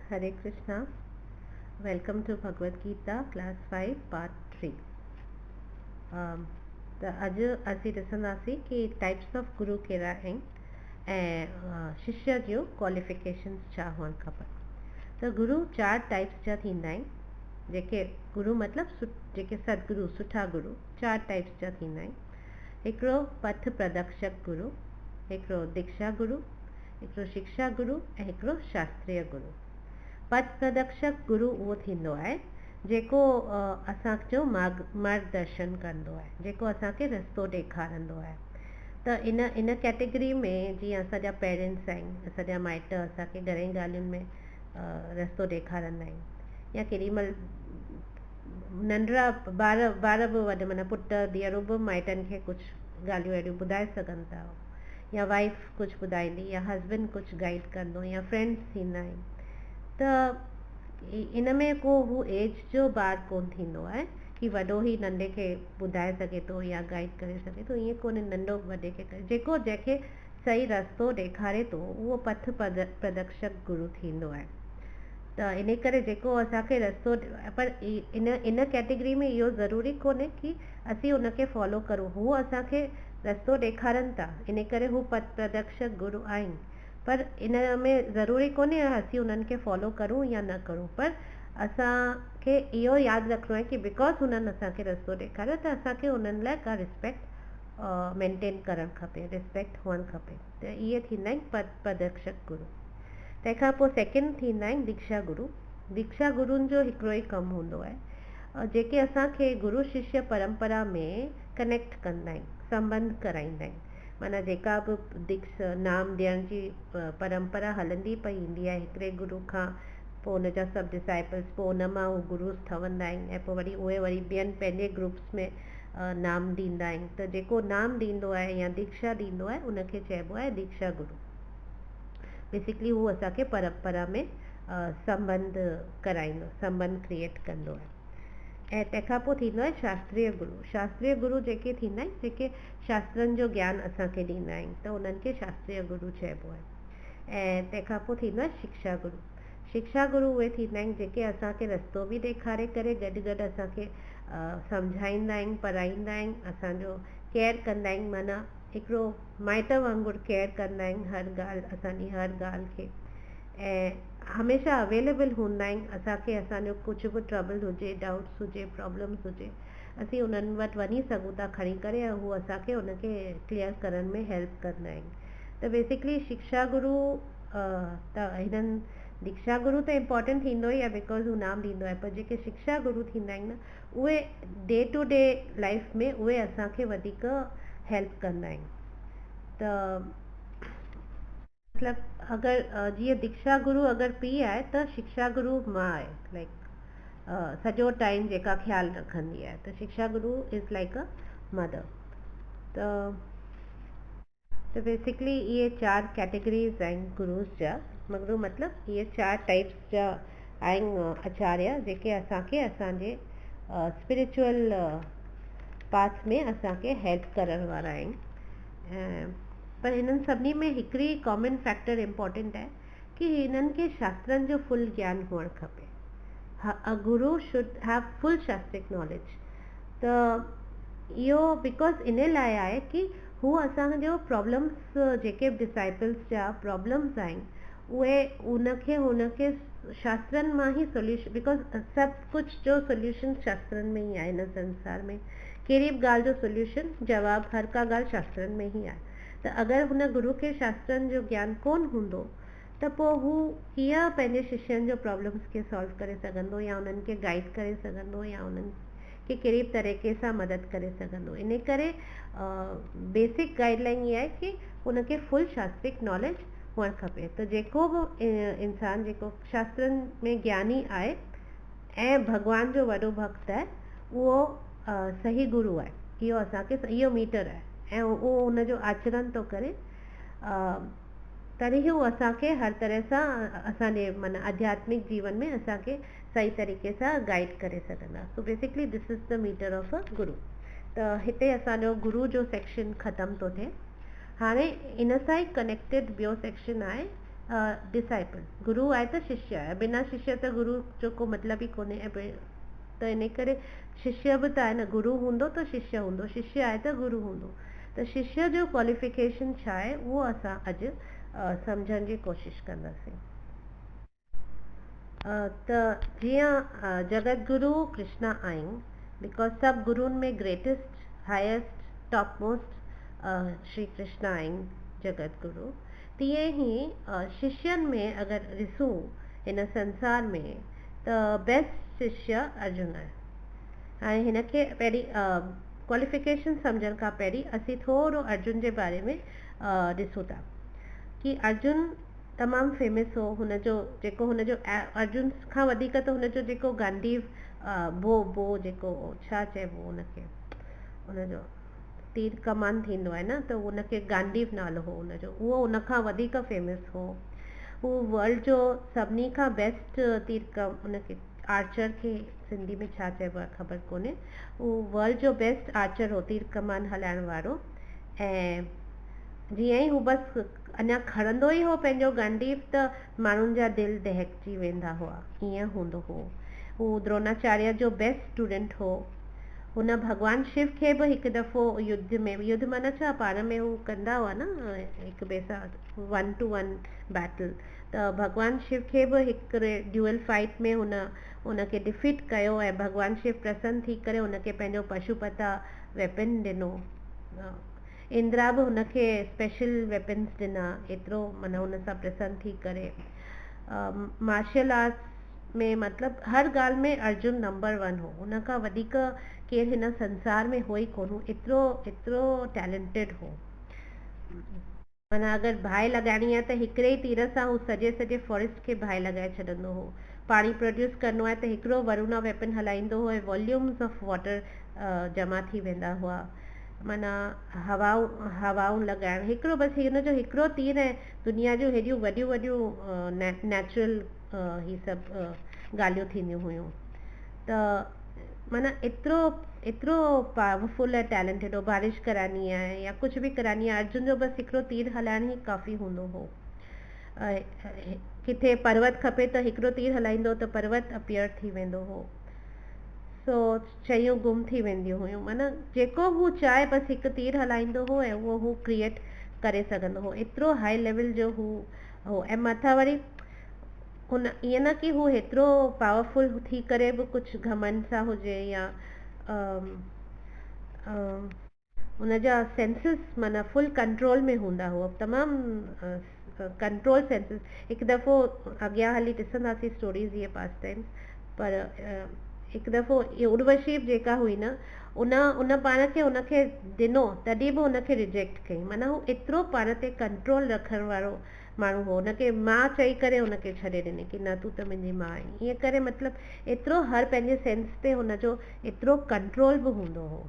Hare Krishna. Welcome to Bhagavad Gita, Class 5, Part 3. त अॼु असीं ॾिसंदासीं कि टाइप्स ऑफ गुरु कहिड़ा आहिनि ऐं शिष्य जूं क्वालिफिकेशन्स छा हुअणु खपनि। त गुरु 4 टाइप्स जा थींदा आहिनि। जेके गुरु मतिलबु जेके सदगुरु सुठा गुरु 4 टाइप्स जा थींदा आहिनि। हिकिड़ो पथ प्रदर्शक गुरु, हिकिड़ो दीक्षा गुरु, हिकिड़ो शिक्षा गुरु ऐं हिकिड़ो शास्त्रीय गुरु। पथ प्रदर्शक गुरु उहो थींदो आहे जेको असांजो मार्गदर्शन कंदो आहे, जेको असांखे रस्तो ॾेखारींदो आहे। त इन कैटेगरी में जीअं असांजा पेरेंट्स आहिनि, असांजा माइट असांखे घणेई ॻाल्हियुनि में रस्तो ॾेखारींदा आहिनि, या केॾीमहिल नंढड़ा ॿार बि वॾे माना पुट धीअरूं बि माइटनि खे कुझु ॻाल्हियूं अहिड़ियूं ॿुधाए सघनि था, या वाइफ कुझु ॿुधाईंदी, या हस्बैंड कुझु गाइड कंदो, या फ्रेंड्स थींदा आहिनि। त इन में को हू एज जो ॿार कोन थींदो आहे कि वॾो ई नंढे खे ॿुधाए सघे थो या गाइड करे सघे थो, ईअं कोन्हे। नंढो वॾे खे जेको जंहिंखे सही रस्तो ॾेखारे थो उहो पथ प्रदर्शक गुरु थींदो आहे। त इन करे जेको असांखे रस्तो, पर इन कैटेगरी में इहो ज़रूरी कोन्हे कि असीं उनखे फॉलो करूं। हू असांखे रस्तो ॾेखारनि था, इन करे हू पथ प्रदर्शक गुरु आहिनि, पर इन में ज़रूरी कोन्हे असीं उन्हनि खे फॉलो करूं या न करूं। पर असांखे इहो यादि रखिणो आहे कि बिकॉज़ हुननि असांखे रस्तो ॾेखारियो त असांखे उन्हनि लाइ का रिस्पेक्ट मेंटेन करणु खपे, रिस्पेक्ट हुअणु खपे। त इहे थींदा आहिनि पथ प्रदर्शक गुरु। तंहिंखां पोइ सेकेंड थींदा आहिनि दीक्षा गुरु। दीक्षा गुरुनि जो हिकिड़ो ई कमु हूंदो आहे, जेके असांखे गुरु शिष्य परंपरा में कनेक्ट कंदा आहिनि, संबंध कराईंदा आहिनि। माना जेका बि नाम ॾियण जी परंपरा हलंदी पई ईंदी आहे हिकिड़े गुरु खां, पोइ हुनजा सभु डिसाइपल्स, पोइ हुन मां हू गुरुस ठहंदा आहिनि ऐं पोइ वरी उहे वरी ॿियनि पंहिंजे ग्रुप्स में नाम ॾींदा आहिनि। त जेको नाम ॾींदो आहे या दीक्षा ॾींदो आहे उनखे चइबो आहे दीक्षा गुरु। बेसिकली हू असांखे परंपरा में संबंध कराईंदो, संबंध क्रिएट कंदो आहे। ऐं तंहिंखां पोइ थींदो आहे शास्त्रीय गुरु। शास्त्रीय गुरु जेके थींदा आहिनि, जेके शास्त्रनि जो ज्ञान असांखे ॾींदा आहिनि, त उन्हनि खे शास्त्रीय गुरु चइबो आहे। ऐं तंहिंखां पोइ थींदो आहे शिक्षा गुरु। शिक्षा गुरु उहे थींदा आहिनि जेके असांखे रस्तो बि ॾेखारे करे गॾु गॾु असांखे सम्झाईंदा आहिनि, पढ़ाईंदा आहिनि, असांजो केयर कंदा आहिनि। माना हिकिड़ो माइट वांगुरु केयर कंदा आहिनि हर ॻाल्हि, असांजी हर ॻाल्हि खे, ऐं हमेशह अवेलेबल हूंदा आहिनि असांखे। असांजो कुझु बि ट्रबल हुजे, डाउट्स हुजे, प्रॉब्लम्स हुजे, असीं उन्हनि वटि वञी सघूं था खणी करे, ऐं हू असांखे उनखे क्लियर करण में हेल्प कंदा आहिनि। त बेसिकली शिक्षा गुरु, त हिननि दीक्षा गुरु त इम्पॉर्टेंट थींदो ई आहे बिकॉज़ हू नाम ॾींदो आहे, पर जेके शिक्षा गुरु थींदा आहिनि न, उहे डे टू डे लाइफ में उहे असांखे वधीक हेल्प कंदा आहिनि। त मतिलबु अगरि जीअं दीक्षा गुरु अगरि पीउ आहे त शिक्षा गुरु माउ आहे, लाइक सॼो टाइम जेका ख़्यालु रखंदी आहे। त शिक्षा गुरु इज़ लाइक अ मदर। त बेसिकली इहे 4 कैटेगरीज़ आहिनि गुरुस जा। गुरु मतिलबु इहे 4 टाइप्स जा आहिनि आचार्य, जेके असांखे असांजे स्पिरिचुअल पाथ में असांखे हेल्प करण वारा आहिनि। पर हिननि सभिनी में हिकिड़ी कॉमन फैक्टर इम्पॉर्टेंट आहे कि हिननि खे शास्त्रनि जो फुल ज्ञान हुअणु खपे। अ गुरु शुड हैव फुल शास्त्रिक नॉलेज। त इहो बिकॉज़ इन लाइ आहे कि हू असांजो प्रॉब्लम्स, जेके डिसाइपल्स जा प्रॉब्लम्स आहिनि, उहे हुनखे शास्त्रनि मां ई सोल्यूशन, बिकॉज़ सभु कुझु जो सोल्यूशन शास्त्रनि में ई आहे। हिन संसार में कहिड़ी बि ॻाल्हि जो सोल्यूशन, जवाबु, हर का ॻाल्हि शास्त्रनि में ई आहे। त अगरि हुन गुरु खे शास्त्रनि जो ज्ञान कोन हूंदो त पोइ हू कीअं पंहिंजे शिष्यनि जो प्रॉब्लम्स खे सॉल्व करे सघंदो, या उन्हनि खे गाइड करे सघंदो, या उन्हनि खे कहिड़ी तरीक़े सां मदद करे सघंदो। इन करे बेसिक गाइडलाइन इहा आहे कि उनखे फुल शास्त्रिक नॉलेज हुअणु खपे। त जेको बि इंसानु जेको शास्त्रनि में ज्ञानी आहे ऐं भॻवान जो वॾो भक्त आहे, उहो सही गुरु आहे। इहो असांखे, इहो मीटर आहे, ऐं उहो उनजो आचरण थो करे, तॾहिं हू असांखे हर तरह सां असांजे माना आध्यात्मिक जीवन में असांखे सही तरीक़े सां गाइड करे सघंदा। So basically this is the matter of a guru. त हिते असांजो गुरु जो सेक्शन ख़तमु थो थिए। हाणे इन सां ई कनेक्टेड ॿियो सेक्शन आहे डिसाइपल, गुरु आहे त शिष्य आहे, बिना शिष्य त गुरु जो को मतिलबु ई कोन्हे। त इन करे शिष्य बि त आहे न, गुरु हूंदो त शिष्य हूंदो, शिष्य आहे त गुरु हूंदो। त शिष्य जो क्वालिफिकेशन छा आहे उहो असां अॼु सम्झण जी कोशिशि कंदासीं। त जीअं जगत गुरु कृष्णा आहिनि, बिकॉज सभु गुरुनि में greatest, highest, top most Shri Krishna आहिनि जगत गुरु। तीअं ई शिष्यनि में अगरि ॾिसूं हिन संसार में त बेस्ट शिष्य अर्जुन आहे। ऐं हिनखे पहिरीं क्वालिफिकेशन सम्झण खां पहिरीं असीं थोरो अर्जुन जे बारे में ॾिसूं था कि अर्जुन तमामु फेमस हो। हुनजो जेको हुनजो अर्जुन खां वधीक त हुनजो जेको गांडीव बो जेको छा चइबो हुनखे, हुनजो तीर कमान थींदो आहे न, त हुनखे गांडीव नालो हो हुनजो, उहो हुनखां वधीक फेमस हो। हू वर्ल्ड जो सभिनी खां बेस्ट हुनखे आर्चर खे सिंधी में छा चइबो आहे ख़बर कोन्हे, हू वर्ल्ड जो बेस्ट आर्चर हो, तीर कमान हलाइण वारो। ऐं जीअं ई हू बसि अञा खणंदो ई हो पंहिंजो गांडीव त माण्हुनि जा दिलि दहकजी वेंदा हुआ, ईअं हूंदो हो। हू द्रोणाचार्य जो बेस्ट स्टूडेंट हो। हुन भॻवानु शिव खे बि हिकु दफ़ो युद्ध माना छा, पाण में हू कंदा हुआ न हिकु ॿिए सां 1 to 1 बैटल, त भॻवानु शिव खे बि हिकिड़े ड्यूअल फाइट में हुनखे डिफीट कयो ऐं भॻवानु शिव प्रसन्न थी करे हुनखे पंहिंजो पशुपता वेपन ॾिनो। इंद्रा बि हुनखे स्पेशल वेपन्स ॾिना, एतिरो माना हुन सां प्रसन्न थी करे। मार्शल आर्ट्स में मतिलबु हर ॻाल्हि में अर्जुन नंबर 1 हो, हुन खां वधीक केरु हिन संसार में हो ई कोन हो, एतिरो टैलेंटेड हो। माना अगरि बाहि लॻाइणी आहे त हिकिड़े ई तीर सां हू सॼे फॉरेस्ट खे बाहि लॻाए छॾंदो हो। पाणी प्रोड्यूस करिणो आहे त हिकिड़ो वरुणा वेपन हलाईंदो हो ऐं वॉल्यूम्स ऑफ वाटर जमा थी वेंदा हुआ। माना हवाऊं लॻाइण, हिकिड़ो बसि हिनजो हिकिड़ो तीर ऐं दुनिया जूं हेॾियूं वॾियूं नेचुरल ही सभु ॻाल्हियूं थींदियूं हुयूं। त माना एतिरो पावरफुल ऐं टैलेंटेड हो। बारिश कराइणी आहे या कुझु बि कराइणी आहे, अर्जुन जो बसि हिकिड़ो तीर हलाइण ई काफ़ी हूंदो हो। किथे पर्वत खपे त हिकिड़ो तीर हलाईंदो त पर्वत अपीयर थी वेंदो हो। सो शयूं गुम थी वेंदियूं हुयूं। माना जेको हू चाहे बसि हिकु तीर हलाईंदो हो ऐं उहो हू क्रिएट करे सघंदो हो, एतिरो हाई लेवल जो हू हो। ऐं मथां वरी हुन ईअं न कि हू हेतिरो पावरफुल थी करे बि कुझु घमंड सां हुजे या हुनजा सेंसिस माना फुल कंट्रोल में हूंदा हुआ, तमामु कंट्रोल सेंसिस। हिकु दफ़ो अॻियां हली ॾिसंदासीं स्टोरीज़ इहे पास टाइम, पर हिकु दफ़ो उर्वशी जेका हुई न, उन पाण खे हुनखे ॾिनो तॾहिं बि हुनखे रिजेक्ट कई। माना हू एतिरो पाण ते कंट्रोल रखण वारो माण्हू हो, हुनखे मां चई करे हुनखे छॾे ॾिनी कि न तूं त मुंहिंजी मां आहीं, ईअं करे मतिलबु एतिरो हर पंहिंजे सेंस ते हुनजो एतिरो कंट्रोल बि हूंदो हो।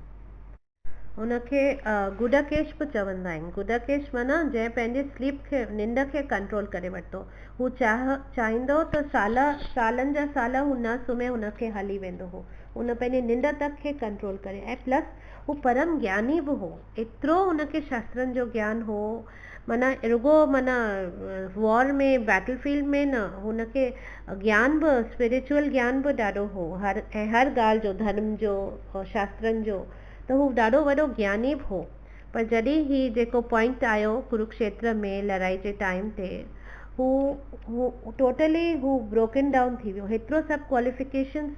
हुनखे गुडकेश बि चवंदा आहिनि। गुडकेश माना जंहिं पंहिंजे स्लीप खे, निंड खे कंट्रोल करे वरितो। हू चाहींदो त सालनि जा साल हू न सुम्हे, हुनखे हली वेंदो हो। हुन पंहिंजी निंड तक खे कंट्रोल करे। ऐं प्लस हू परम ज्ञानी बि हो, एतिरो हुनखे शास्त्रनि जो ज्ञान हो। माना रुगो माना वॉर में बैटलफील्ड में न, हुनखे ज्ञान बि, स्पिरिचुअल ज्ञान बि ॾाढो हो, हर ॻाल्हि जो, धर्म जो, शास्त्रनि जो। त हू ॾाढो वॾो ज्ञानी बि हो। पर जॾहिं ही जेको पॉइंट आयो कुरुक्षेत्र में लड़ाई जे टाइम ते, हू टोटली हू ब्रोकन डाउन थी वियो। हेतिरो सभु क्वालिफिकेशंस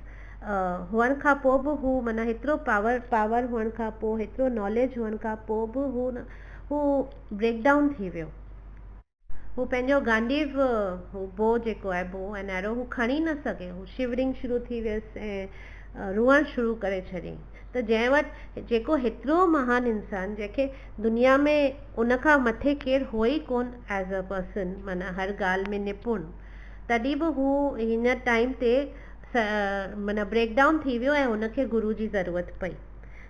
हुअण खां पोइ बि हू माना हेतिरो पावर हुअण खां पोइ, हेतिरो नॉलेज हुअण खां पोइ बि हू ब्रेक डाउन थी वियो। हू पंहिंजो गांडीव बो जेको आहे, बो एंड एरो, हू खणी न सघे। हू शिवरिंग शुरू थी वियसि ऐं रुअण शुरू करे छॾियईं। त जंहिं वटि जेको हेतिरो महान इंसान, जंहिंखे दुनिया में उनखां मथे केरु हो ई कोन एज़ अ पर्सन, माना हर ॻाल्हि में निपुण, तॾहिं बि हू हिन टाइम ते माना ब्रेक डाउन थी वियो ऐं हुनखे गुरू जी ज़रूरत पई।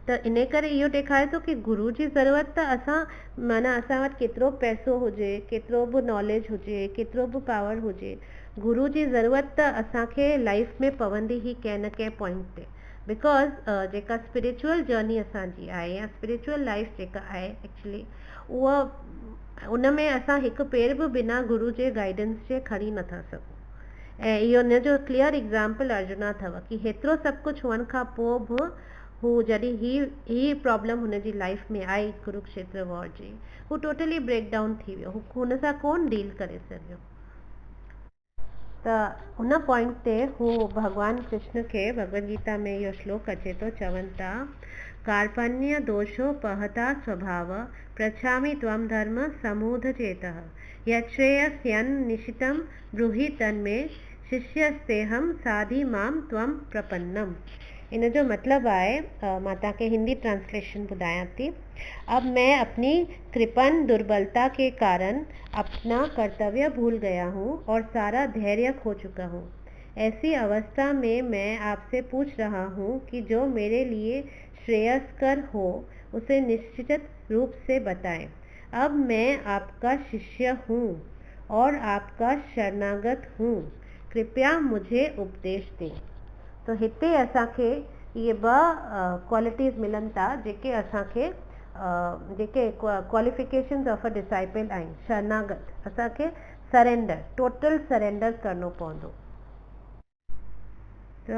त इन करे इहो ॾेखारे थो कि गुरू जी ज़रूरत त असां वटि केतिरो पैसो हुजे, केतिरो बि नॉलेज हुजे, केतिरो बि पावर हुजे, गुरू जी ज़रूरत त असांखे लाइफ में पवंदी ई कंहिं न कंहिं पॉइंट ते। बिकॉज़ जेका स्पिरिचुअल जर्नी असांजी आहे या स्पिरिचुअल लाइफ जेका आहे एक्चुअली, उहा उन में असां हिकु पेर बि बिना गुरू जे गाइडेंस जे खणी नथा सघूं। ऐं इहो हुनजो क्लियर एग्ज़ाम्पल अर्जुना अथव कि हेतिरो सभु कुझु हुअण खां पोइ बि हू जॾहिं ही प्रॉब्लम हुनजी लाइफ में आई कुरुक्षेत्र वॉर जी, हू टोटली ब्रेक डाउन थी वियो, हू हुन सां कोन डील करे सघियो। त हुन पॉइंट ते हू भगवान कृष्ण खे भगवद गीता में इहो श्लोक अचे थो, चवनि था कार्पण्य दोषो पहता स्वभाव पृच्छामि त्वं धर्म समूढ़ चेतः यच्छ्रेयस्यन् निशितं ब्रूहि तन्मे शिष्यस्तेहं साधि मां त्वं प्रपन्नम। इन जो मतलब आहे, मां तव्हांखे हिंदी ट्रांसलेशन ॿुधायां थी। अब मैं अपनी कृपण दुर्बलता के कारण अपना कर्तव्य भूल गया हूँ और सारा धैर्य खो चुका हूँ। ऐसी अवस्था में मैं आपसे पूछ रहा हूँ कि जो मेरे लिए श्रेयस्कर हो उसे निश्चित रूप से बताएं। अब मैं आपका शिष्य हूँ और आपका शरणागत हूँ, कृपया मुझे उपदेश दें। तो हिते असांखे इहे ॿ क्वालिटीज़ मिलनि था जेके असांखे जेके क्वालिफिकेशंस ऑफ अ डिसाइपल आहिनि। शरणागत, असांखे सरेंडर, टोटल सरेंडर करिणो पवंदो। त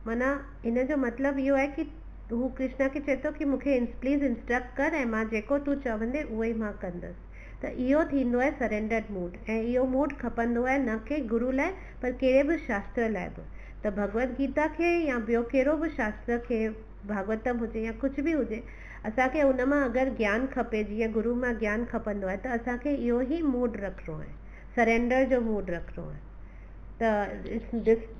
माना इन जो मतिलबु इहो आहे कि हू कृष्ण खे चए थो कि मूंखे प्लीज़ इंस्ट्रक्ट कर ऐं मां जेको तूं चवंदे उहो ई मां कंदसि। त इहो थींदो आहे सरेंडर्ड मूड। ऐं इहो मूड खपंदो आहे न कि गुरू लाइ पर कहिड़े बि शास्त्र लाइ बि। त भगवद गीता खे या ॿियो कहिड़ो बि शास्त्र खे, भागवतम हुजे या कुझु बि हुजे, असांखे उन मां अगरि ज्ञान खपे, जीअं गुरू मां ज्ञान खपंदो आहे, त असांखे इहो ई मूड रखिणो आहे, सरेंडर जो मूड रखिणो आहे। त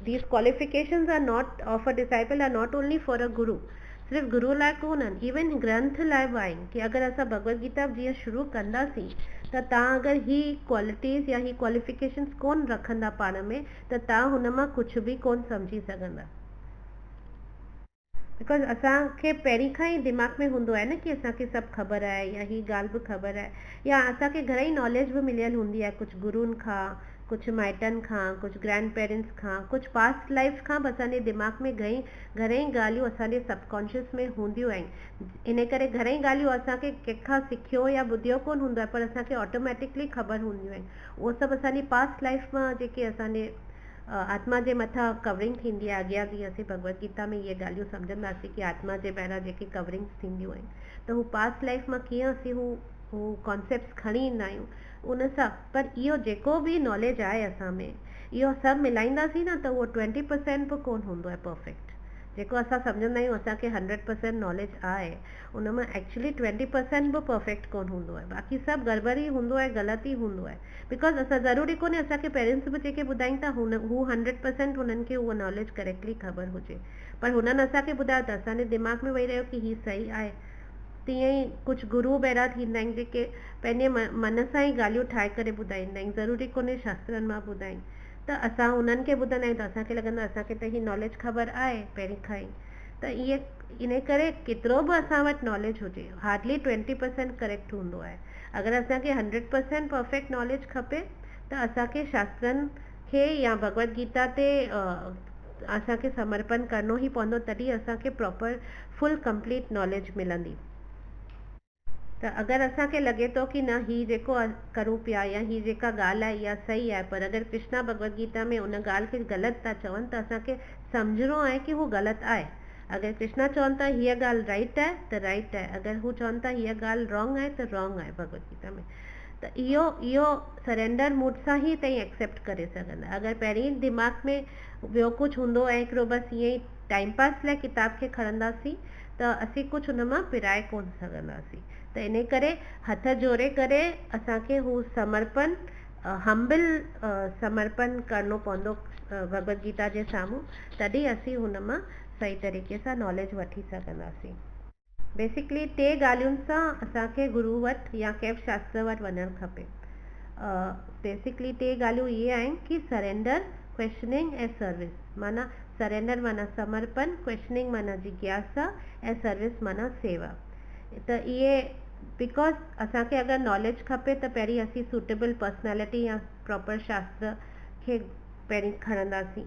these qualifications are not of a disciple are not only for a guru, सिर्फ़ु गुरू लाइ कोन आहिनि, इवन ग्रंथ लाइ बि आहिनि कि अगरि असां भगवद गीता जीअं शुरू कंदासीं त तव्हां अगरि ही क्वालिटीज़ या ही क्वालिफिकेशंस कोन रखंदा पाण में, त तव्हां हुन मां कुझु बि कोन सम्झी सघंदा। बिकॉज असांखे पहिरीं खां ई दिमाग़ में हूंदो आहे न कि असांखे सभु ख़बर आहे या ही ॻाल्हि बि ख़बर आहे, या असांखे घणेई नॉलेज बि मिलियल हूंदी आहे कुझु गुरुनि खां, कुझु माइटनि खां, कुझु ग्रैंड पेरेंट्स खां, कुझु पास्ट लाइफ खां बि असांजे दिमाग़ में घणेई ॻाल्हियूं असांजे सबकॉन्शियस में हूंदियूं आहिनि। इन करे घणेई ॻाल्हियूं असांखे कंहिंखां सिखियो या ॿुधियो कोन हूंदो आहे, पर असांखे ऑटोमेटिकली ख़बर हूंदियूं आहिनि। उहो सभु असांजी पास्ट लाइफ मां जेके असांजे आत्मा जे मथां कवरिंग थींदी आहे। अॻियां जीअं असीं भगवद गीता में इहे ॻाल्हियूं सम्झंदासीं कि आत्मा जे ॿाहिरां जेके कवरिंग्स थींदियूं आहिनि, त हू पास्ट लाइफ मां कीअं असीं हू कॉन्सेप्ट्स खणी ईंदा आहियूं उन सां। पर इहो जेको बि नॉलेज आहे असां में, इहो सभु मिलाईंदासीं न त उहो 20% बि कोन हूंदो आहे परफेक्ट। जेको असां सम्झंदा आहियूं असांखे 100% नॉलेज आहे, उन मां एक्चुअली 20% बि परफेक्ट कोन हूंदो आहे। बाक़ी सभु गड़बड़ी हूंदो आहे, ग़लति ई हूंदो आहे। बिकॉज असां ज़रूरी कोन्हे असांखे पेरेंट्स बि जेके ॿुधाइनि था हू 100% हुननि खे उहा नॉलेज करेक्टली ख़बर हुजे, पर हुननि असांखे ॿुधायो त असांजे दिमाग़ में वेही रहियो कि हीउ सही आहे। तीअं ई कुझु गुरू ॿाहिरां थींदा आहिनि जेके पंहिंजे मन सां ई ॻाल्हियूं ठाहे करे ॿुधाईंदा आहिनि, ज़रूरी कोन्हे शास्त्रनि मां ॿुधाइनि। त असां उन्हनि खे ॿुधंदा आहियूं त असांखे लॻंदो आहे असांखे त हीअ नॉलेज ख़बर आहे पहिरीं खां ई। त इहे इन करे केतिरो बि असां वटि नॉलेज हुजे, हार्डली 20% करेक्ट हूंदो आहे। अगरि असांखे 100% परफेक्ट नॉलेज खपे त असांखे शास्त्रनि खे या भगवद गीता ते असांखे समर्पण करिणो ई पवंदो, तॾहिं असांखे प्रॉपर फुल कंप्लीट नॉलेज मिलंदी। त अगरि असांखे लॻे थो कि न ही जेको करूं पिया या ही जेका ॻाल्हि आहे इहा सही आहे, पर अगरि कृष्णा भगवद गीता में उन ॻाल्हि खे ग़लति था चवनि त असांखे सम्झणो आहे कि हू ग़लति आहे। अगरि कृष्णा चवनि था हीअ ॻाल्हि राइट आहे त राइट आहे, अगरि हू चवनि था हीअ ॻाल्हि रॉन्ग आहे त रॉन्ग आहे भगवद गीता में। त इहो सरेंडर मूड सां ई तव्हां एक्सेप्ट करे सघंदा। अगरि पहिरीं दिमाग़ में ॿियो कुझु हूंदो ऐं हिकिड़ो बसि ईअं ई टाइम पास लाइ किताब खे खणंदासीं त असीं कुझु हुन मां पिराए कोन सघंदासीं। त इन करे हथ जोड़े करे असांखे हू समर्पण, हम्बिल समर्पण करिणो पवंदो भगवद गीता जे साम्हूं, तॾहिं असीं हुन मां सही तरीक़े सां नॉलेज वठी सघंदासीं। बेसिकली 3 ॻाल्हियुनि सां असांखे गुरू वटि या कंहिं शास्त्र वटि वञणु खपे। बेसिकली 3 ॻाल्हियूं इहे आहिनि कि सरेंडर, क्वेश्चनिंग ऐं सर्विस। माना सरेंडर माना समर्पण, क्वेश्चनिंग माना जिज्ञासा ऐं सर्विस माना सेवा। त इहे बिकॉज असांखे अगरि नॉलेज खपे त पहिरीं असीं सूटेबल पर्सनैलिटी या प्रॉपर शास्त्र खे पहिरीं खणंदासीं।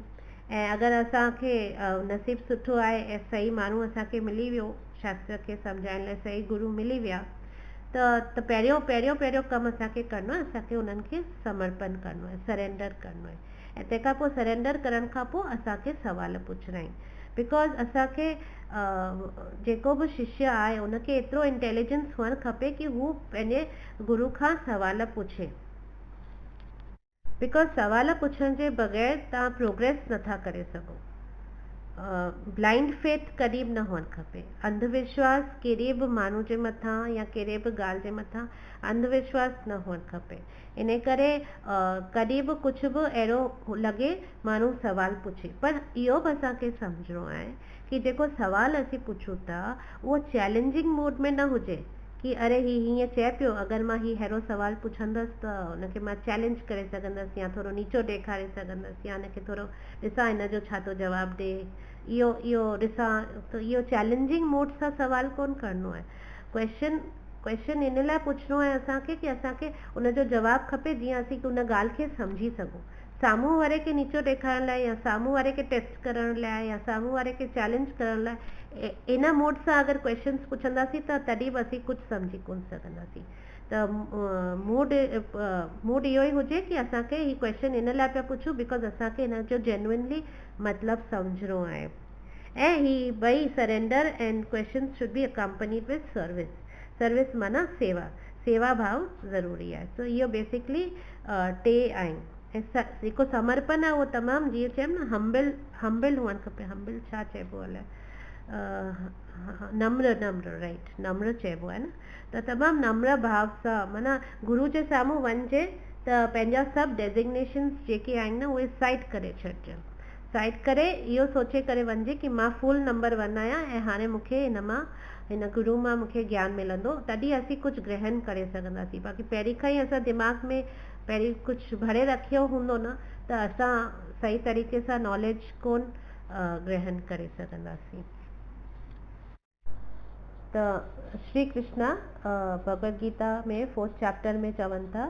ऐं अगरि असांखे नसीबु सुठो आहे ऐं सही माण्हू असांखे मिली वियो शास्त्र खे सम्झाइण लाइ, सही गुरू मिली विया, त पहिरियों पहिरियों पहिरियों कमु असांखे करिणो आहे, असांखे उन्हनि खे समर्पण करिणो आहे, सरेंडर करिणो आहे। ऐं तंहिंखां पोइ सरेंडर करण खां पोइ असांखे सुवाल पुछणा आहिनि। बिकॉज़ असांखे जेको बि शिष्य आहे उनखे एतिरो इंटेलिजेंस हुअणु खपे कि हू पंहिंजे गुरू खां सुवाल पुछे। बिकॉज़ सुवाल पुछण जे बग़ैर तव्हां प्रोग्रेस नथा करे सघो। ब्लाइंड फेथ कॾहिं बि न हुअणु खपे। अंधविश्वास कहिड़े बि माण्हू जे मथां या कहिड़े बि ॻाल्हि जे मथां अंधविश्वास न हुअणु खपे। इन करे कॾहिं बि कुझु बि अहिड़ो लॻे माण्हू सुवाल पुछे, पर इहो बि असांखे सम्झणो आहे कि जेको सुवाल असीं पुछूं था उहो चैलेंजिंग मोड में न हुजे कि अरे हीअं चए पियो, अगरि मां अहिड़ो सुवाल पुछंदसि त हुनखे मां चैलेंज करे सघंदसि या थोरो नीचो ॾेखारे सघंदसि या हुनखे थोरो ॾिसां हिनजो छा थो जवाबु ॾे, इहो ॾिसां। त इहो चैलेंजिंग मोड सां सुवाल कोन करिणो आहे। क्वेश्चन इन लाइ पुछिणो आहे असांखे कि असांखे उनजो जवाबु खपे जीअं असीं उन ॻाल्हि खे सम्झी सघूं। साम्हूं वारे खे नीचो ॾेखारण लाइ या साम्हूं वारे खे टेस्ट करण लाइ या साम्हूं वारे खे चैलेंज करण लाइ इन मोड सां अगरि क्वेश्चन्स पुछंदासीं त तॾहिं बि असीं कुझु सम्झी कोन सघंदासीं। त मूड इहो ई हुजे कि असांखे ही क्वेश्चन इन लाइ पिया पुछूं बिकॉज़ असांखे हिन जो जेन्युइनली मतिलबु सम्झणो आहे। ऐं ही ॿई surrender and question should be accompanied with service. Service माना सेवा भाव ज़रूरी आहे। सो इहो बेसिकली टे आहिनि। ऐं जेको समर्पण आहे उहो तमामु जीअं चयमि न हम्बिल हुअणु खपे। हम्बिल छा चइबो अलाए, नम्र राइट, नम्र चइबो आहे न। त तमामु नम्र भाव सां माना गुरू जे साम्हूं वञिजे त पंहिंजा सभु डेज़िग्नेशन्स जेके आहिनि न उहे साइड करे छॾिजनि। साइड करे इहो सोचे करे वञिजे कि मां फुल नंबर 1 आहियां ऐं हाणे मूंखे हिन गुरू मां मूंखे ज्ञान मिलंदो, तॾहिं असीं कुझु ग्रहण करे सघंदासीं। बाक़ी पहिरीं खां ई असां दिमाग़ में पहिरीं कुझु भरे रखियो हूंदो न त असां सही तरीक़े सां नॉलेज कोन ग्रहण करे सघंदासीं। त श्री कृष्ण भगवद गीता में 4th चैप्टर में चवनि था,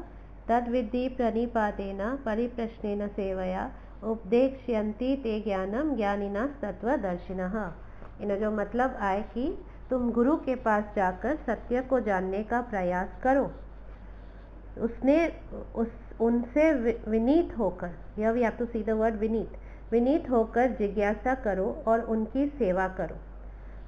तद विद्धि प्रणिपातेन परिप्रश्नेन सेवया उपदेक्ष्यन्ति ते ज्ञानम ज्ञानिनस्तत्त्वदर्शिनः। इन जो मतलब है कि तुम गुरु के पास जाकर सत्य को जानने का प्रयास करो, उनसे विनीत होकर, या we have to see the word विनीत होकर जिज्ञासा करो और उनकी सेवा करो।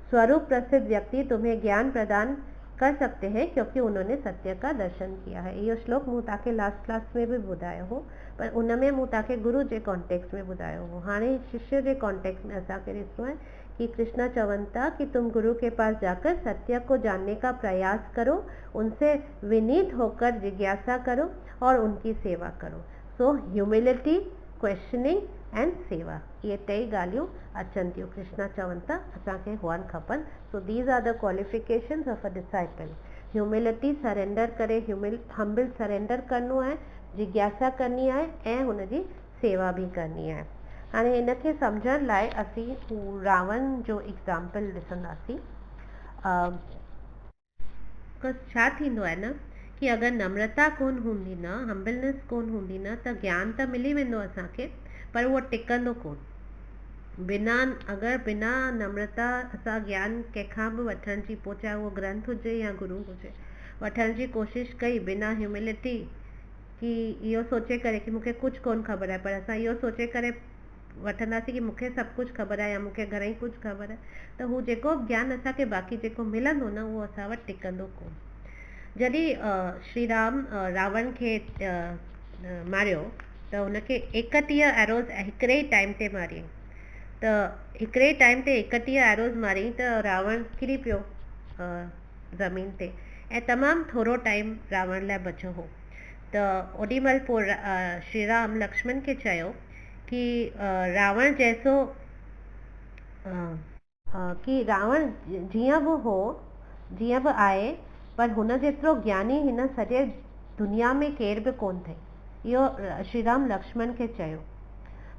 स्वरूप प्रसिद्ध व्यक्ति तुम्हें ज्ञान प्रदान कर सकते हैं क्योंकि उन्होंने सत्य का दर्शन किया है। इहो श्लोक मूं तव्हांखे लास्ट क्लास में भी ॿुधायो हो, पर उन में मूं तव्हांखे गुरु जे कॉन्टेक्स्ट में ॿुधायो हो। हाणे शिष्य जे कॉन्टेक्स्ट में असांखे ॾिसणो आहे कि कृष्ण चवनि था कि तुम गुरु के पास जाकर सत्य को जानने का प्रयास करो, उनसे विनीत होकर जिज्ञासा करो और उनकी सेवा करो। सो ह्यूमिलिटी, क्वेश्चनिंग एंड सेवा, ये टई ॻाल्हियूं अचनि थियूं। कृष्ण चवनि था असांखे हुअणु खपनि। So these are the qualifications of a disciple. Humility, surrender करे हम्बिल सरेंडर करिणो आहे, जिज्ञासा करनी आहे ऐं हुनजी सेवा बि करनी आहे। हाणे हिनखे सम्झण लाइ असीं रावण जो एग्ज़ाम्पल ॾिसंदासीं। छा थींदो आहे न कि अगरि नम्रता कोन हूंदी न, हम्बिलनेस कोन हूंदी न, त ज्ञान त मिली वेंदो असांखे, पर उहो टिकंदो कोन। अगरि बिना नम्रता असां ज्ञान कंहिंखां बि वठण जी, पोइ चाहे उहो ग्रंथ हुजे या गुरू हुजे, वठण जी कोशिशि कई बिना ह्यूमिलिटी, कि इहो सोचे करे कि मूंखे कुझु कोन ख़बर आहे, पर असां इहो सोचे करे वठंदासीं कि मूंखे सभु कुझु ख़बर आहे या मूंखे घणेई कुझु ख़बर आहे, त हू जेको ज्ञान असांखे बाक़ी जेको मिलंदो न उहो असां वटि टिकंदो कोन। जॾहिं श्री राम रावण खे मारियो त हुनखे 31 एरोज़ हिकिड़े ई टाइम ते मारियईं। त हिकिड़े टाइम ते 31 एरोज़ मारियईं त रावण किरी पियो ज़मीन ते, ऐं तमामु थोरो टाइम रावण लाइ बचियो हो। त ओॾीमहिल पोइ श्री राम लक्ष्मण खे चयो कि रावण जैसो कि रावण जीअं बि हो, जीअं बि आहे, पर हुन जेतिरो ज्ञानी हिन सॼे दुनिया में केर बि कोन अथई। इहो श्री राम लक्ष्मण खे चयो,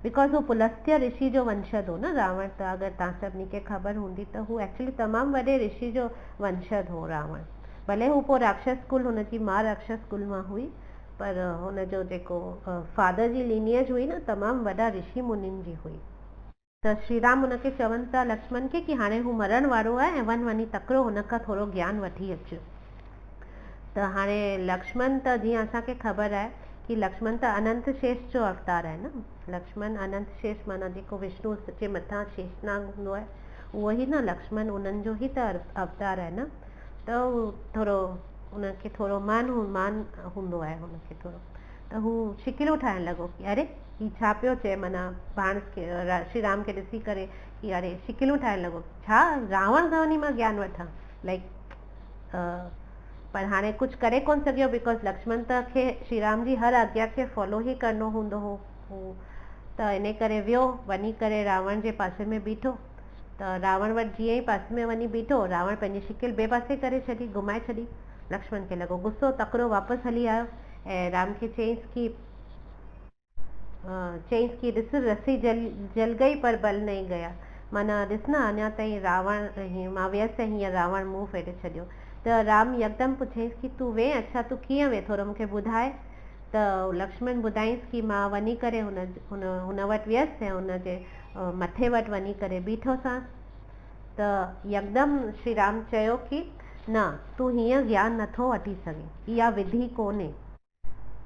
बिकॉज़ हू पुलस्त्य ऋषि जो वंशज हो न रावण। त अगरि तव्हां सभिनी खे ख़बर हूंदी त हू एक्चुअली तमामु वॾे ऋषि जो वंशज हो रावण। भले हू पोइ राक्षस कुल, हुनजी मां राक्षस कुल मां हुई, पर हुनजो जेको फादर जी लीनिएज हुई न तमामु वॾा ऋषि मुनिनि जी हुई। त श्री राम हुनखे चवनि था लक्ष्मण खे कि हाणे हू मरण वारो आहे ऐं वञी तकिड़ो हुन खां थोरो ज्ञान वठी अचु। त हाणे लक्ष्मण त जीअं असांखे ख़बर आहे कि लक्ष्मण त अनंत शेष जो अवतार आहे न। लक्ष्मण अनंत शेष माना जेको विष्णु जे मथां शेषनाग हूंदो आहे उहो ई न लक्ष्मण उन्हनि जो ई त अवतार आहे न। त हू थोरो उनखे थोरो मान हूंदो आहे हुनखे थोरो। त हू शिकिलियूं ठाहिणु लॻो कि अरे ही छा पियो चए, माना पाण श्री राम खे ॾिसी करे कि अरे शिकिलियूं ठाहिणु लॻो, छा रावण खां वञी मां ज्ञान वठां, लाइक पर हाणे कुझु करे कोन सघियो बिकॉज़ लक्ष्मण त खे श्री राम जी हर आज्ञा खे फॉलो ई करिणो हूंदो हो। त इन करे वियो, वञी करे रावण जे पासे में बीठो। त रावण वटि जीअं ई पासे में वञी बीठो, रावण पंहिंजी शिकिल ॿिए पासे करे छॾी, घुमाए छॾी। लक्ष्मण खे लॻो गुस्सो, तकिड़ो वापसि हली आयो ऐं राम खे चयईंसि कि ॾिस रस्सी जल गई पर बल नहीं गया, माना ॾिस न अञा ताईं रावण मां वियसि हीअं रावण मुंहुं फेरे छॾियो। त राम यकदमि पुछियईंसि कि तूं वे, अच्छा तूं कीअं वे, थोरो मूंखे ॿुधाए। त लक्ष्मण ॿुधाईंसि कि मां वञी करे हुन वटि वियसि ऐं हुनजे मथे वटि वञी करे बीठोसांसि। त यकदमि श्री राम चयो कि न, तूं हीअं ज्ञान नथो वठी सघीं, इहा विधि कोन्हे,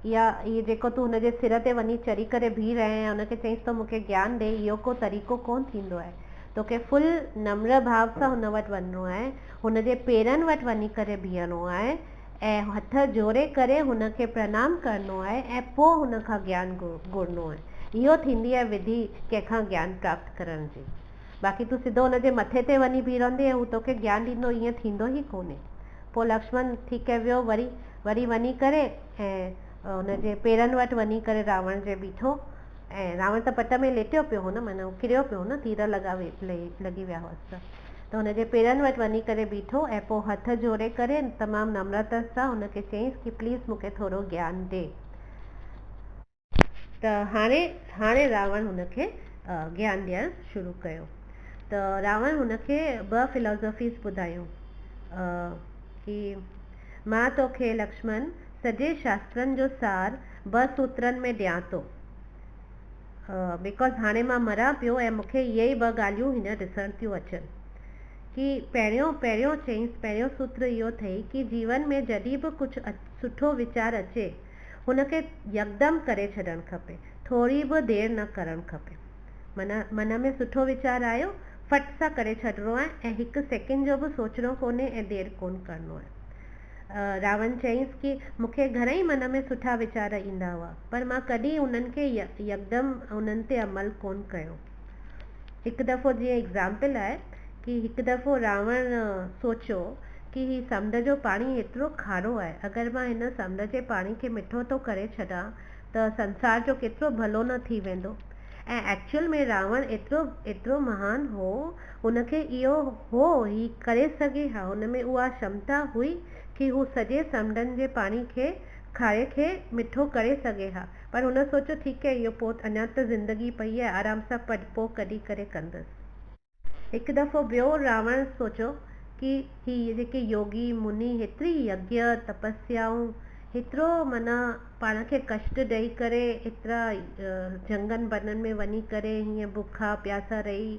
इहे जेको तूं हुनजे सिर ते वञी चढ़ी करे बीह रहे ऐं हुनखे चईसि तो मूंखे ज्ञान ॾे, इहो को तरीक़ो कोन थींदो आहे। तोखे फुल नम्र भाव सां हुन वटि वञिणो आहे, हुनजे पेरनि वटि वञी करे बीहणो आहे ऐं हथ जोड़े करे हुनखे प्रणाम करिणो आहे ऐं पोइ हुनखां ज्ञान घुरनो आहे। इहो थींदी आहे विधि कंहिंखां ज्ञान प्राप्त करण जी। बाक़ी तूं सिधो हुनजे मथे ते वञी बीह रहंदे ऐं हू तोखे ज्ञान ॾींदो, ईअं थींदो ई कोन्हे। पोइ लक्ष्मण ठीकु आहे वियो, वरी वञी करे ऐं हुनजे पेरनि वटि वञी करे रावण जे बीठो ऐं रावण त पट में लेटियो पियो हो न, माना किरियो पियो न, तीर लॻी विया हुअसि। त हुनजे पेरनि वटि वञी करे बीठो ऐं पोइ हथ जोड़े करे तमामु नम्रता सां हुनखे चयईंसि कि प्लीज़ मूंखे थोरो ज्ञान ॾे। त हाणे रावण हुनखे ज्ञान ॾियणु शुरू कयो। त रावण हुनखे 2 फिलॉसफीज़ ॿुधायूं कि मां तोखे लक्ष्मण सॼे शास्त्रनि जो सार 2 सूत्रनि में ॾियां थो, बिकॉज़ हाणे मां मरां पियो ऐं मूंखे इहे ई 2 ॻाल्हियूं हींअर ॾिसण थियूं अचनि कि पहिरियों सूत्र इहो अथई कि जीवन में जॾहिं बि कुझु सुठो वीचार अचे हुनखे यकदमि करे छॾणु खपे, थोरी बि देरि न करणु खपे। माना मन में सुठो वीचार आयो, फट सां करे छॾिणो आहे ऐं 1 सेकेंड जो बि सोचणो कोन्हे ऐं देरि कोन करिणो आहे। रावण चयईंसि कि मूंखे घणेई मन में सुठा वीचार ईंदा हुआ, पर मां कॾहिं उन्हनि खे यकदमि उन्हनि ते अमल कोन कयो। हिकु दफ़ो जीअं एग्ज़ाम्पल आहे कि हिकु दफ़ो रावण सोचियो कि ही समुंड जो पाणी एतिरो खारो आहे, अगरि मां हिन समुंड जे पाणी खे मिठो थो करे छॾां त संसार जो केतिरो भलो न थी वेंदो। ऐं एक्चुअल में रावण एतिरो महान हो, हुनखे इहो हो ही करे सघे हा, हुन में उहा क्षमता हुई कि हू सॼे समुंडनि जे पाणी खे खारे खे मिठो करे सघे हा। पर हुन सोचियो ठीकु आहे, इहो पोइ अञा त ज़िंदगी पई आहे, आराम सां पोइ कॾहिं करे कंदसि। हिकु दफ़ो ॿियो रावण सोचियो कि ही जेके योगी मुनि हेतिरी यज्ञ तपस्याऊं, हेतिरो माना पाण खे कष्ट ॾेई करे एतिरा जंगनि बननि में वञी करे हीअं बुखा प्यासा रही,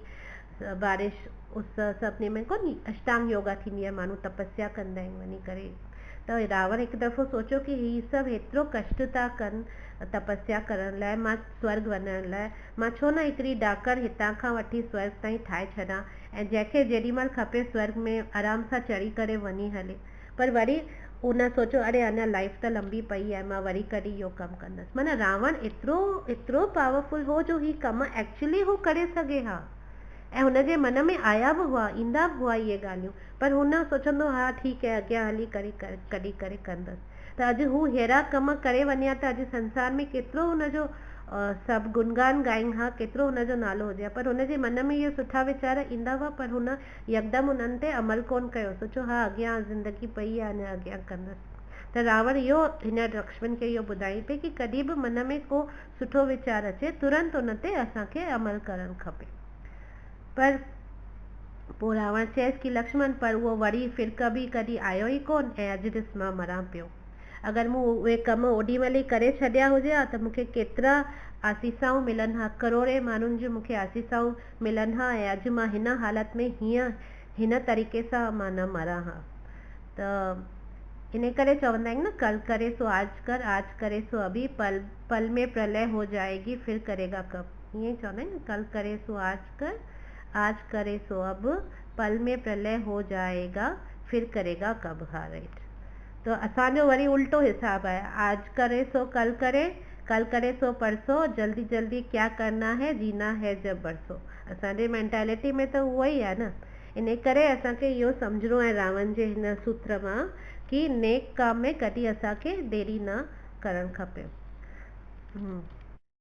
बारिश उस सभिनी में कोन अष्टांग योगा थींदी आहे, माण्हू तपस्या कंदा आहिनि वञी करे। त रावण हिकु दफ़ो सोचियो कि ही सभु हेतिरो कष्ट था कनि तपस्या करण लाइ, मां स्वर्ग वञण लाइ मां छो न हिकिड़ी ॾाकण हितां खां वठी स्वर्ग ताईं ठाहे छॾां ऐं जंहिंखे जेॾीमहिल खपे स्वर्ग में आराम सां चढ़ी करे वञी हले। पर वरी उन सोचियो अरे अञा लाइफ त लंबी पई आहे, मां वरी कॾहिं इहो कमु कंदसि। माना रावण एतिरो पावरफुल हो जो ही कमु एक्चुअली हू करे सघे हा ऐं हुनजे मन में आया बि हुआ, ईंदा बि हुआ इहे ॻाल्हियूं, पर हुन सोचंदो हा ठीकु आहे अॻियां हली करे कॾहिं करे कंदसि। त अॼु हू अहिड़ा कम करे वञे त अॼु संसार में केतिरो हुनजो सभु गुणगान ॻाइनि हा, केतिरो हुनजो नालो हुजे हा, पर हुनजे मन में इहे सुठा वीचार ईंदा हुआ, पर हुन यकदमि उन्हनि ते अमल कोन कयो, सोचो हा अॻियां ज़िंदगी पई आहे अञा अॻियां कंदसि। त रावण इहो हिन लक्ष्मण खे इहो ॿुधाई पई कि कॾहिं बि मन में को सुठो वीचार अचे तुरंत उन ते असांखे अमल करणु खपे। पर पोइ रावण चयसि कि लक्ष्मण पर उहो वरी फिर कॾहिं आयो ई कोन ऐं अॼु ॾिस मां मरां पियो। अगरि मूं उहे कम ओॾी महिल ई करे छॾिया हुजे हा त मूंखे केतिरा आसीसाऊं मिलनि हा, करोड़े माण्हुनि जूं मूंखे आसीसाऊं मिलनि हा ऐं अॼु मां हिन हालत में हिन तरीक़े सां मां न मरां हा। त इन करे चवंदा आहिनि न, कल करे सो आज करे सो अभी, पल पल में प्रलय हो जाएगी फिर करेगा कब, ईअं चवंदा आहिनि न, कल करे सो आज करे सो अब, पल में प्रलय हो जाएगा फिर करेगा कब। हा राइट। तो असांजो वरी उल्टो हिसाब आहे, आज करे सो कल करे सो परसों, जल्दी जल्दी क्या करना है, जीना है जब बरसों। असांजे मेंटेलिटी में त उहो ई आहे न। इन करे असांखे इहो सम्झणो आहे रावण जे हिन सूत्र मां कि नेक काम में कॾहिं असांखे देरी न करणु खपे।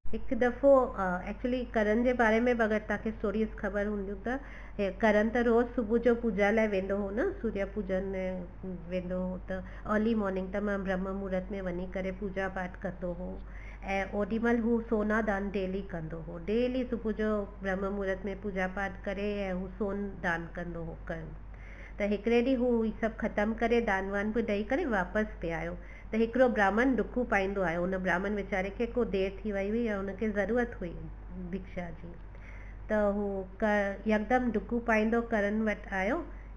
हिकु दफ़ो एक्चुअली करण जे बारे में अगरि तव्हांखे स्टोरीज़ ख़बर हूंदियूं त करण त रोज़ु सुबुह जो पूजा लाइ वेंदो हो न, सूर्य पूजन वेंदो हो, त अर्ली मॉर्निंग त मां ब्रह्म मुहूर्त में वञी करे पूजा पाठ कंदो हो। ऐं ओॾीमहिल हू सोना दान डेली कंदो हो, डेली सुबुह जो ब्रह्म मुहूर्त में पूजा पाठ करे ऐं हू सोन दान कंदो हो करण। त हिकिड़े ॾींहुं हू ही सभु ख़तमु करे दान वान बि ॾेई करे वापसि पिए आयो, त हिकिड़ो ब्राह्मण ॾुकू पाईंदो आयो। उन ब्राह्मण वीचारे खे को देरि थी वई हुई ऐं उनखे ज़रूरत हुई भिक्षा जी, त हू यकदमि ॾुकू पाईंदो करण वटि आयो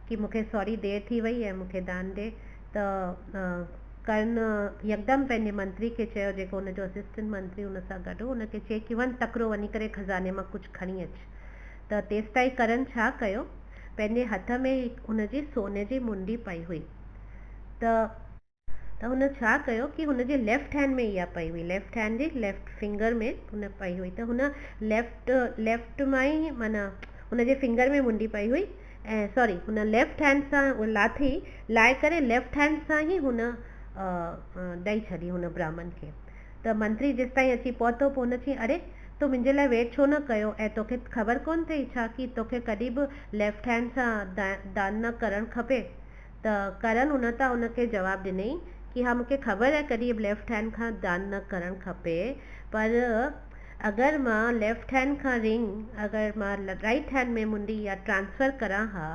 कि मूंखे सॉरी देरि थी वई ऐं मूंखे दान ॾे। त करण यकदमि पंहिंजे मंत्री खे चयो, जेको हुनजो असिस्टेंट मंत्री हुन सां गॾु हो, उनखे चई कि वञ तकिड़ो वञी करे खज़ाने मां कुझु खणी अच। त तेसि ताईं करण छा कयो, पंहिंजे हथ में हुनजी सोने जी मुंडी पई हुई, त हुन छा कयो कि हुनजे लेफ्ट हैंड में इहा पई हुई, लेफ्ट हैंड जी लेफ्ट फिंगर में हुन पई हुई, त हुन लेफ्ट मां ई माना हुनजे फिंगर में मुंडी पई हुई, ऐं सॉरी हुन लेफ्ट हैंड सां लाथी लाहे करे लेफ्ट हैंड सां ई हुन ॾेई छॾी हुन ब्राह्मण खे। त मंत्री जेसि ताईं अची पहुतो, पोइ हुन चई अरे तूं मुंहिंजे लाइ वेट छो न कयो, ऐं तोखे ख़बर कोन अथई छा कि तोखे कॾहिं बि लेफ्ट हैंड सां दान न करणु खपे। त करण हुन तां हुनखे जवाबु ॾिनई कि हा मूंखे ख़बर आहे कॾहिं बि लेफ्ट हैंड खां दान न करणु खपे, पर अगरि मां लेफ्ट हैंड खां रिंग अगरि मां राइट हैंड में मुंडी या ट्रांसफ़र करां हा,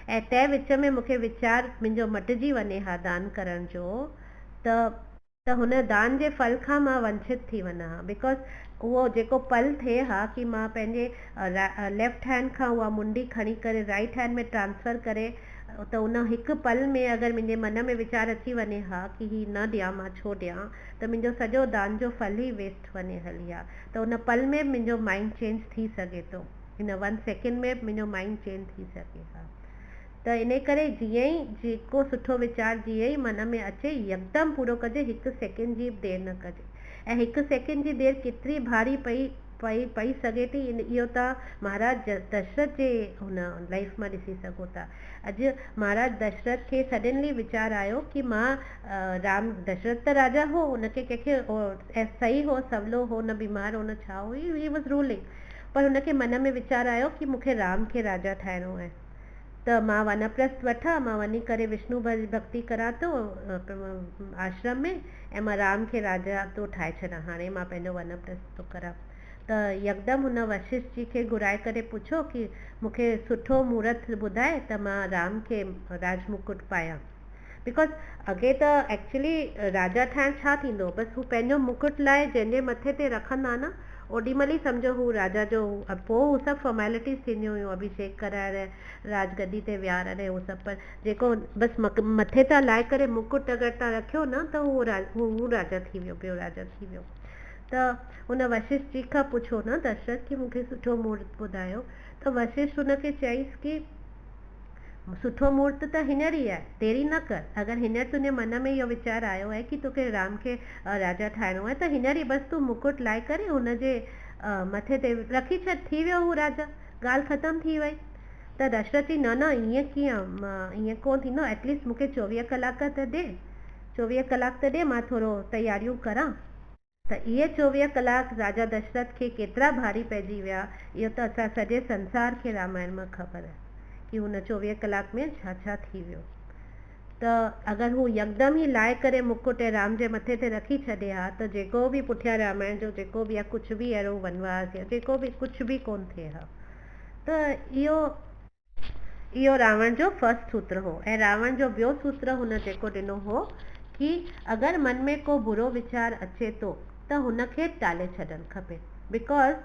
ऐं तंहिं विच में मूंखे वीचार मुंहिंजो मटिजी वञे हा दान करण जो, त हुन दान जे फल खां मां वंचित थी वञा हा। बिकॉज़ उहो जेको पल थिए हा कि मां पंहिंजे लेफ्ट हैंड खां उहा मुंडी खणी करे राइट हैंड में ट्रांसफ़र करे, त उन हिकु पल में अगरि मुंहिंजे मन में वीचार अची वञे हा कि ही न ॾियां, मां छो ॾियां, त मुंहिंजो सॼो दान जो फल ई वेस्ट वञे हली हा। त उन पल में मुंहिंजो माइंड चेंज थी सघे थो, इन 1 सेकेंड में मुंहिंजो माइंड चेंज थी सघे हा। त इन करे जीअं ई जेको सुठो वीचार जीअं ई मन में अचे यकदमि पूरो कजे, 1 सेकेंड जी बि देरि न कजे। ऐं 1 सेकेंड जी देरि केतिरी भारी पई सघे थी, इहो तव्हां महाराज दशरथ जे हुन लाइफ मां ॾिसी सघो था। अॼु महाराज दशरथ खे सडनली वीचार आयो कि मां राम, दशरथ त राजा हो, उनखे कंहिंखे सही हो, सवलो हो, न बीमार हो न छा हो, ही वॉज रूलिंग, पर हुनखे मन में वीचार आयो कि मूंखे राम खे राजा ठाहिणो आहे, त मां वानप्रस्थ वठां, मां वञी करे विष्णु भक्ति करां थो आश्रम में, ऐं मां राम खे राजा थो ठाहे छॾां, हाणे मां पंहिंजो वानप्रस्थ थो करां। त यकदमि हुन वशिष्ठ जी खे घुराए करे पुछो कि मूंखे सुठो मुहूर्त ॿुधाए त मां राम खे राज मुकुट पायां। बिकॉज़ अॻे त एक्चुअली राजा ठाहिण छा थींदो, बसि हू पंहिंजो मुकुट लाइ जंहिंजे मथे ते रखंदा न, ओॾीमहिल ई सम्झो हू राजा जो, पोइ हू सभु फॉर्मेलिटीज़ थींदियूं हुयूं, अभिषेक कराइण, राजगद्दी ते विहारण ऐं हू सभु, पर जेको बसि मथे तां लाहे करे मुकुट अगरि तव्हां रखियो न, त हू राजा थी वियो, ॿियो राजा थी वियो। त हुन वशिष्ठ जी खां पुछो न दशरथ कि मूंखे सुठो मुहूर्त ॿुधायो, त वशिष्ठ हुनखे चईसि कि सुठो मुहूर्त त हींअर ई आहे, देरी न कर, अगरि हींअर तुंहिंजे मन में इहो वीचार आयो आहे कि तोखे राम खे राजा ठाहिणो आहे, त हींअर ई बसि तूं मुकुट लाहे करे हुनजे मथे ते रखी छॾ, थी वियो हू राजा, ॻाल्हि ख़तमु थी वई। त दशरथ चई न ईअं कीअं, ईअं कोन थींदो, एटलीस्ट मूंखे 24 कलाक त ॾे, 24 कलाक त ॾे, मां थोरो तयारियूं करां। त इहे 24 कलाक राजा दशरथ खे केतिरा भारी पइजी विया, इहो त असां सॼे संसार खे रामायण मां ख़बर आहे कि हुन 24 कलाक में छा छा थी वियो। त अगरि हू यकदमि ई लाहे करे मुकुट राम जे मथे ते रखी छॾे हा, त जेको बि पुठियां रामायण जो जेको बि आहे, कुझु बि अहिड़ो वनवास या जेको बि कुझु बि कोन थिए हा। त इहो रावण जो फर्स्ट सूत्र हो। ऐं रावण जो ॿियो सूत्र हुन जेको ॾिनो हो कि अगरि मन में को बुरो वीचार अचे थो त हुनखे टाले छॾणु खपे। बिकॉज़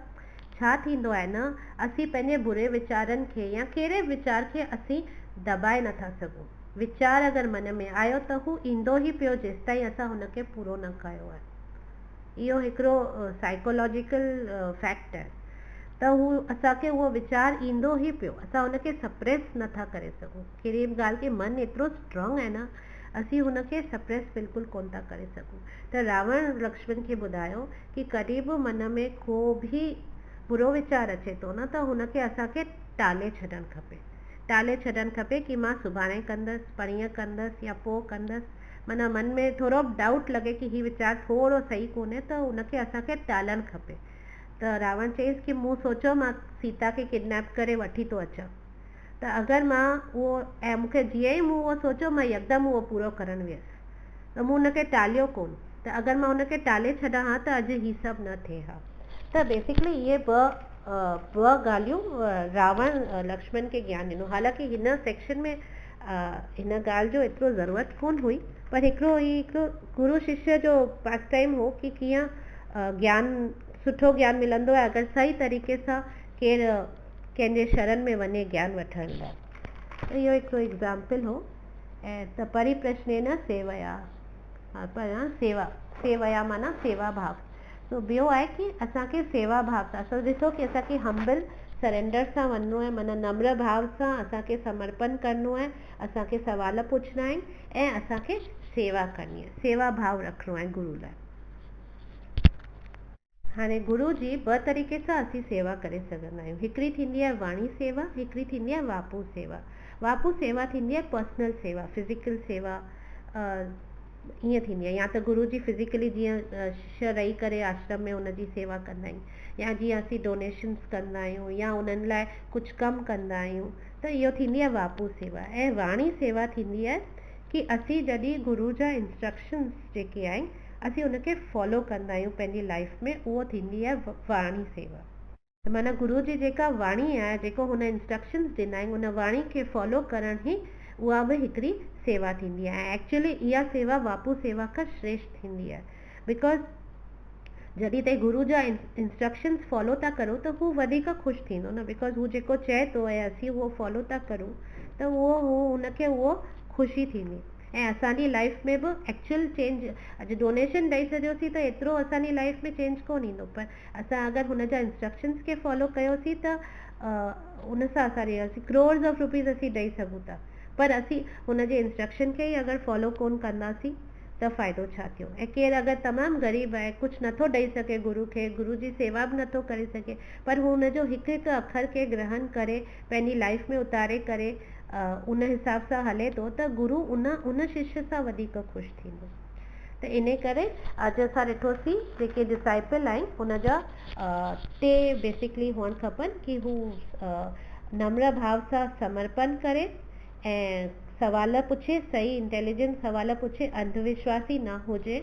छा थींदो आहे न, असीं पंहिंजे बुरे वीचारनि खे या कहिड़े वीचार खे असीं दबाए नथा सघूं। वीचार अगरि मन में आयो त हू ईंदो ई पियो जेसिताईं असां हुनखे पूरो न कयो आहे। इहो हिकिड़ो साइकोलॉजिकल फैक्ट आहे। त हू असांखे उहो वीचार ईंदो ई पियो, असां हुनखे सप्रेस नथा करे सघूं। कहिड़ी बि ॻाल्हि खे मन एतिरो स्ट्रॉन्ग आहे न, असीं हुनखे सप्रेस बिल्कुलु कोन था करे सघूं। त रावण लक्ष्मण खे ॿुधायो कि कॾहिं बि मन में को बि बुरो वीचार अचे थो न, त हुनखे असांखे टाले छॾणु खपे। टाले छॾणु खपे कि मां सुभाणे कंदसि, परीहं कंदसि या पोइ कंदसि। माना मन में थोरो डाउट लॻे कि हीउ वीचार थोरो सही कोन्हे, त हुनखे असांखे टालणु खपे। त रावण चयईसि कि मूं सोचियो मां सीता खे किडनैप करे वठी थो अचां, त अगरि मां उहो ऐं मूंखे जीअं ई मूं उहो सोचियो मां यकदमि उहो पूरो करणु वियसि, त मूं हुनखे टालियो कोन। त अगरि मां हुनखे टाले छॾां हा त अॼु हीउ सभु न थिए हा। त बेसिकली इहे ॿ ॻाल्हियूं रावण लक्ष्मण खे ज्ञान ॾिनो। हालांकि हिन सेक्शन में हिन ॻाल्हि जो एतिरो ज़रूरत कोन हुई, पर हिकिड़ो गुरु शिष्य जो पास टाइम हो कि कीअं ज्ञान, सुठो ज्ञान मिलंदो आहे अगरि सही तरीक़े सां केरु कंहिंजे शरण में वञे ज्ञान वठण लाइ। त इहो हिकिड़ो एग्ज़ाम्पल हो। ऐं त परिप्रश्नेन सेवया, सेवया माना सेवा भाव। तो ॿियो आहे कि असांखे सेवा भाव सां, असां ॾिसो कि असांखे हम्बल सरेंडर सां वञिणो आहे, माना नम्र भाव सां असांखे समर्पण करिणो आहे, असांखे सवाल पुछणा आहिनि ऐं असांखे सेवा करणी आहे, सेवा भाव रखिणो आहे गुरू लाइ। हाणे गुरू जी ॿ तरीक़े सां असीं सेवा करे सघंदा आहियूं। हिकिड़ी थींदी आहे वाणी सेवा, हिकिड़ी थींदी आहे वापू सेवा। वापू सेवा थींदी आहे पर्सनल सेवा, फिज़िकल सेवा ईअं थींदी आहे। या त गुरू जी फिज़िकली जीअं शिष्य रही करे आश्रम में उनजी सेवा कंदा आहियूं, या जीअं असीं डोनेशन्स कंदा आहियूं या उन्हनि लाइ कुझु कमु कंदा आहियूं, त इहो थींदी आहे वापू सेवा। ऐं वाणी सेवा थींदी आहे कि असीं जॾहिं गुरू जा इंस्ट्रक्शन्स जेके आहिनि असीं उनखे फॉलो कंदा आहियूं पंहिंजी लाइफ में, उहो थींदी आहे वाणी सेवा। माना गुरू जी जेका वाणी आहे, जेको हुन इंस्ट्रक्शन्स ॾिना आहिनि, उन वाणी खे फॉलो करण ई उहा बि हिकिड़ी सेवा थींदी आहे। ऐं एक्चुअली इहा सेवा वापू सेवा खां श्रेष्ठ थींदी आहे। बिकॉज़ जॾहिं ताईं गुरू जा इंस्ट्रक्शन्स फॉलो था करो त हू वधीक ख़ुशि थींदो न, बिकॉज़ हू जेको चए थो ऐं असीं उहो फॉलो था करूं त हुनखे उहो ख़ुशी थींदी। ऐं असांजी लाइफ में बि एक्चुअल चेंज, अॼु डोनेशन ॾेई छॾियोसीं त एतिरो असांजी लाइफ में चेंज कोन ईंदो, पर असां अगरि हुन जा इंस्ट्रक्शन्स खे फॉलो कयोसीं त उन सां असां क्रोर्स ऑफ रुपीज़ असीं ॾेई सघूं था, पर असीं हुनजे इंस्ट्रक्शन खे ई अगरि फॉलो कोन कंदासीं त फ़ाइदो छा थियो। ऐं केरु अगरि तमामु ग़रीब आहे, कुझु नथो ॾेई सघे गुरू खे, गुरू जी सेवा बि नथो करे सघे, पर हू हुनजो हिकु हिकु अखर खे ग्रहण करे पंहिंजी लाइफ में उतारे करे उन हिसाब सां हले थो, त गुरू उन शिष्य सां वधीक ख़ुशि थींदो। त इन करे अॼु असां ॾिठोसीं जेके डिसाइपल आहिनि हुनजा टे बेसिकली हुअणु खपनि कि हू नम्र भाव सां समर्पण करे ऐं सवाल पुछे, सही इंटेलिजेंट सवाल पुछे, अंधविश्वासी न हुजे,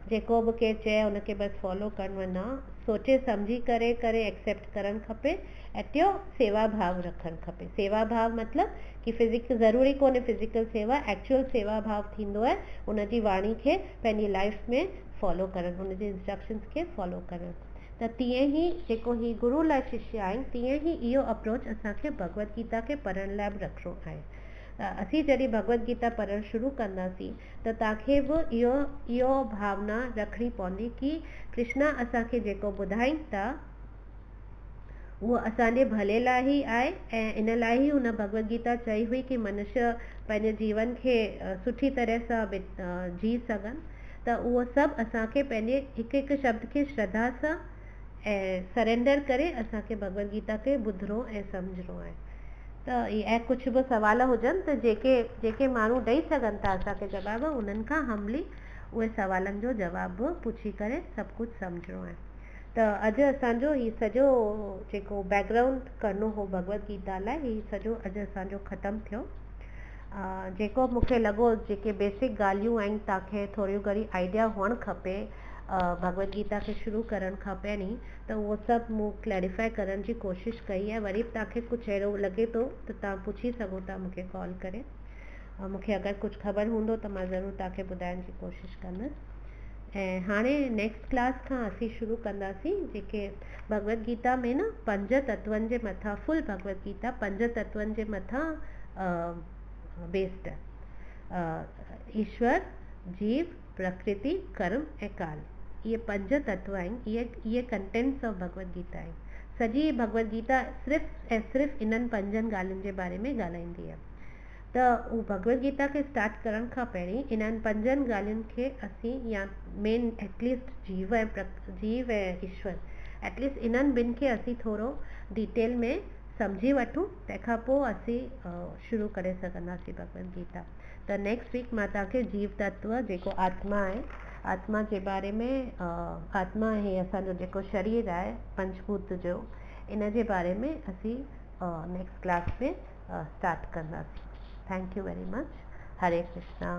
जेको बि केरु चए उनखे बसि फॉलो करिणो न, सोचे सम्झी करे एक्सेप्ट करणु खपे। ऐं टियों सेवा भाव रखणु खपे। सेवा भाव मतिलबु कि फिज़िकल ज़रूरी कोन्हे फिज़िकल सेवा, एक्चुअल सेवा भाव थींदो आहे उनजी वाणी खे पंहिंजी लाइफ में फॉलो करणु, उनजे इंस्ट्रक्शन्स खे फॉलो करणु। त तीअं ई जेको ही गुरू लाइ शिष्य आहिनि, तीअं ई इहो अप्रोच असांखे भगवत गीता खे पढ़ण लाइ बि रखिणो आहे। असीं जॾहिं भगवत गीता पढ़णु शुरू कंदासीं त तव्हांखे बि इहो भावना रखणी पवंदी कि कृष्णा असांखे जेको ॿुधाइनि था उहो असांजे भले लाइ ई आहे, ऐं इन लाइ ई हुन भगवत गीता चई हुई कि मनुष्य पंहिंजे जीवन खे सुठी तरह सां जी सघनि। त उहो सभु असांखे पंहिंजे हिकु हिकु शब्द खे श्रद्धा सां ऐं सरेंडर करे असांखे भगवत गीता खे ॿुधणो ऐं सम्झणो आहे। त ऐं कुझु बि सवाल हुजनि त जेके माण्हू ॾेई सघनि था असांखे जवाबु, उन्हनि खां हम्बली उहे सवालनि जो जवाबु पुछी करे सभु कुझु सम्झणो आहे। त अॼु असांजो हीउ सॼो जेको बैकग्राउंड करिणो हो भगवत गीता लाइ, हीउ सॼो अॼु असांजो ख़तमु थियो। जेको मूंखे लॻो जेके बेसिक ॻाल्हियूं आहिनि तव्हांखे थोरियूं घणी आइडिया हुअणु खपे भगवत गीता खे शुरू करण खां पहिरीं, त उहो सभु मूं क्लैरिफाई करण जी कोशिशि कई आहे। वरी बि तव्हांखे कुझु अहिड़ो लॻे थो त तव्हां पुछी सघो था मूंखे कॉल करे। मूंखे अगरि कुझु ख़बर हूंदो त मां ज़रूरु तव्हांखे ॿुधाइण जी कोशिशि कंदसि। ऐं हाणे नेक्स्ट क्लास खां असीं शुरू कंदासीं जेके भगवत गीता में न 5 तत्वनि जे मथां, फुल भगवत गीता 5 तत्वनि जे मथां बेस्ड आहे। ईश्वर, जीव, प्रकृति, कर्म ऐं काल, इहे 5 तत्व आहिनि। इहे कंटेंट्स ऑफ भगवत गीता आहिनि। सॼी भगवत गीता सिर्फ़ु ऐं सिर्फ़ु इन्हनि 5 ॻाल्हियुनि जे बारे में ॻाल्हाईंदी आहे। त उहो भगवत गीता खे स्टार्ट करण खां पहिरीं इन्हनि 5 ॻाल्हियुनि खे असीं या मेन एटलीस्ट जीव ऐं ईश्वर, एटलीस्ट इन्हनि ॿिनि खे असीं थोरो डिटेल में सम्झी वठूं, तंहिंखां पोइ असीं शुरू करे सघंदासीं भगवत गीता। त नेक्स्ट वीक मां तव्हांखे जीव तत्व जेको आत्मा आहे, आत्मा जे बारे में, आत्मा हे असांजो जेको शरीर आहे पंचभूत जो, इन जे बारे में असीं नेक्स्ट क्लास में स्टार्ट कंदासीं। Thank U very much. Hare Krishna.